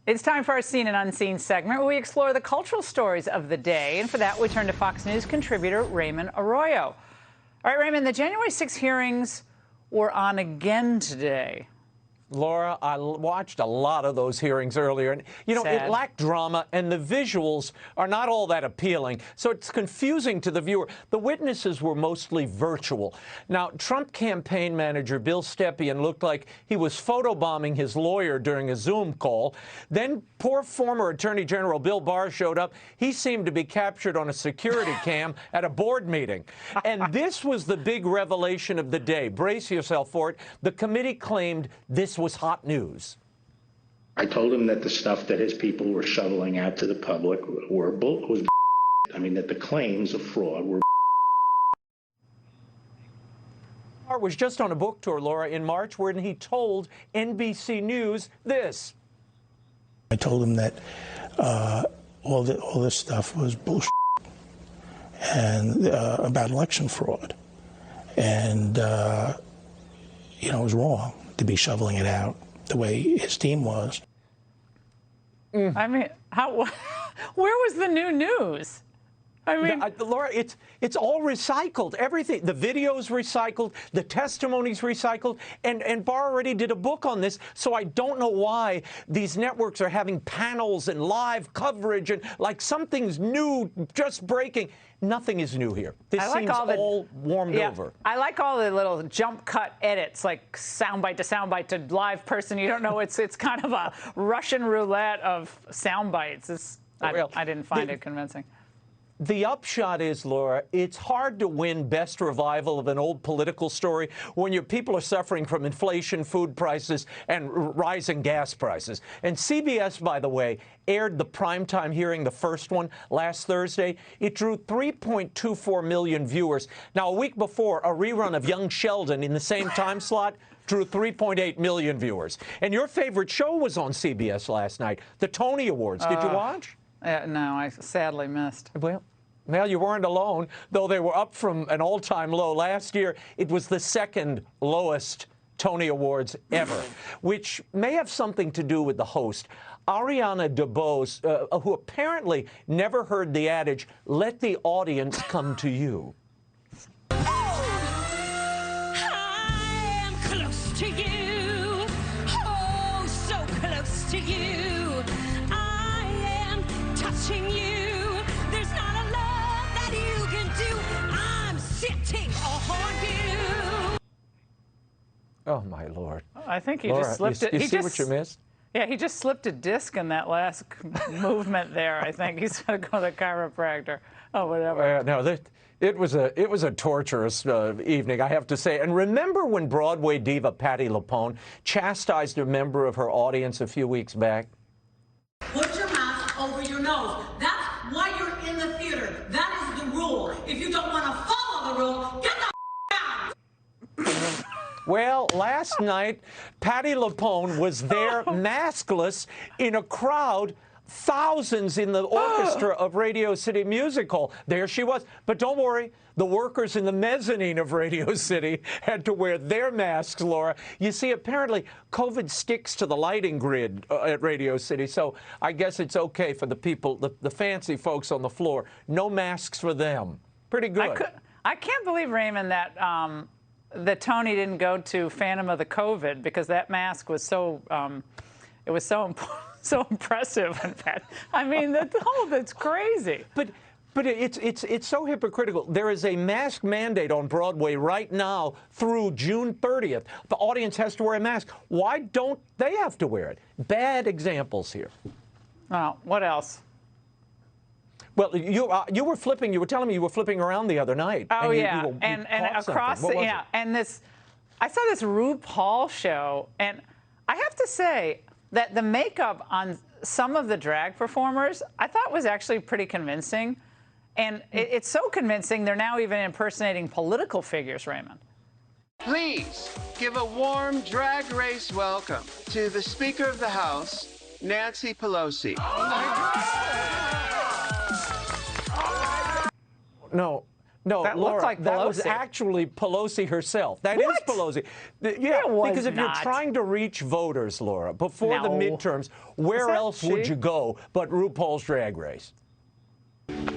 It's time for our Seen and Unseen segment, where we explore the cultural stories of the day. And for that, we turn to Fox News contributor Raymond Arroyo. All right, Raymond, the January 6 hearings were on again today. Laura, I watched a lot of those hearings earlier, and, you know, Sad. It lacked drama, and the visuals are not all that appealing, so it's confusing to the viewer. The witnesses were mostly virtual. Now, Trump campaign manager Bill Stepien looked like he was photobombing his lawyer during a Zoom call. Then poor former Attorney General Bill Barr showed up. He seemed to be captured on a security cam at a board meeting. And this was the big revelation of the day. Brace yourself for it. The committee claimed this was hot news. I told him that the stuff that his people were shoveling out to the public was I mean, that the claims of fraud were. Barr was just on a book tour, Laura, in March, when he told NBC News this. I told him that all this stuff was bullshit and about election fraud, and it was wrong to be shoveling it out the way his team was. I mean, where was the new news? I mean, Laura, it's all recycled. Everything, the video's recycled, the testimony's recycled, and Barr already did a book on this, so I don't know why these networks are having panels and live coverage and like something's new, just breaking. Nothing is new here. This seems all warmed over. I like all the little jump cut edits, like soundbite to live person. You don't know, it's kind of a Russian roulette of sound bites. I didn't find it convincing. The upshot is, Laura, it's hard to win best revival of an old political story when your people are suffering from inflation, food prices, and rising gas prices. And CBS, by the way, aired the primetime hearing, the first one, last Thursday. It drew 3.24 million viewers. Now, a week before, a rerun of Young Sheldon in the same time slot drew 3.8 million viewers. And your favorite show was on CBS last night, the Tony Awards. Did you watch? No, I sadly missed. Well, you weren't alone, though they were up from an all-time low last year. It was the second lowest Tony Awards ever, which may have something to do with the host, Ariana DeBose, who apparently never heard the adage, "Let the audience come to you." I am close to you, oh, so close to you. I am touching you. There's not a love that you can do. I'm sitting on you. Oh, my Lord. I think he Laura, just slipped it. You see what you missed? Yeah, he just slipped a disc in that last movement there, I think. He's going to go to the chiropractor. Oh, whatever. No, it was a torturous evening, I have to say. And remember when Broadway diva Patti LuPone chastised a member of her audience a few weeks back? Put your mask over your nose. That's why you're in the theater. That is the rule. If you don't want to follow the rule, get the out. Well, last night, Patti LuPone was there maskless in a crowd, thousands in the orchestra of Radio City Music Hall. There she was. But don't worry, the workers in the mezzanine of Radio City had to wear their masks, Laura. You see, apparently, COVID sticks to the lighting grid at Radio City, so I guess it's okay for the people, the fancy folks on the floor. No masks for them. Pretty good. I can't believe, Raymond, that that Tony didn't go to Phantom of the COVID, because that mask was so it was so impressive. In fact, I mean, that's crazy. But it's so hypocritical. There is a mask mandate on Broadway right now through June 30th. The audience has to wear a mask. Why don't they have to wear it? Bad examples here. Oh, what else? Well, you were flipping. You were telling me you were flipping around the other night. Oh, and yeah, and across the, and this, I saw this RuPaul show, and I have to say that the makeup on some of the drag performers I thought was actually pretty convincing, and it's so convincing they're now even impersonating political figures, Raymond. Please give a warm drag race welcome to the Speaker of the House, Nancy Pelosi. No, No, that Laura, looked like Pelosi. that was actually Pelosi herself. That is What? Pelosi. It was because if not. you're trying to reach voters, Laura, before the No. midterms, where that else would she? you go but RuPaul's Drag Race?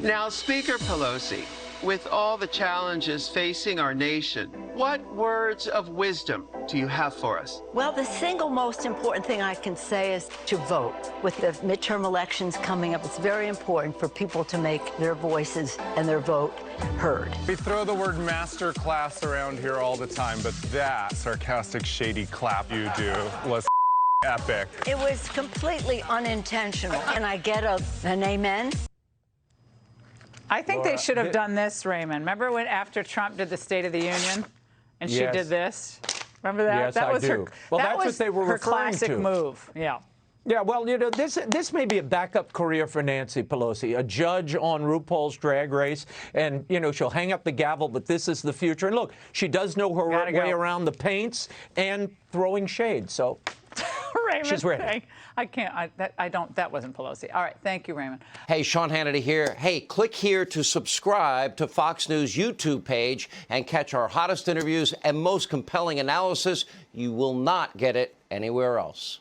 Now, Speaker Pelosi, with all the challenges facing our nation, what words of wisdom do you have for us? Well, the single most important thing I can say is to vote. With the midterm elections coming up, it's very important for people to make their voices and their vote heard. We throw the word master class around here all the time, but that sarcastic, shady clap you do was epic. It was completely unintentional. Can I get an amen? I think Laura, they should have done this, Raymond. Remember when after Trump did the State of the Union, and she Yes. did this? Remember that? Yes, that I was do. her. Well, that that's was what they were her referring classic to. move. Yeah. Yeah, well, you know, this may be a backup career for Nancy Pelosi, a judge on RuPaul's Drag Race, and, you know, she'll hang up the gavel, but this is the future. And look, she does know her Gotta way go. around the paints and throwing shade, so Raymond, she's ready. I can't. That wasn't Pelosi. All right. Thank you, Raymond. Hey, Sean Hannity here. Hey, click here to subscribe to Fox News YouTube page and catch our hottest interviews and most compelling analysis. You will not get it anywhere else.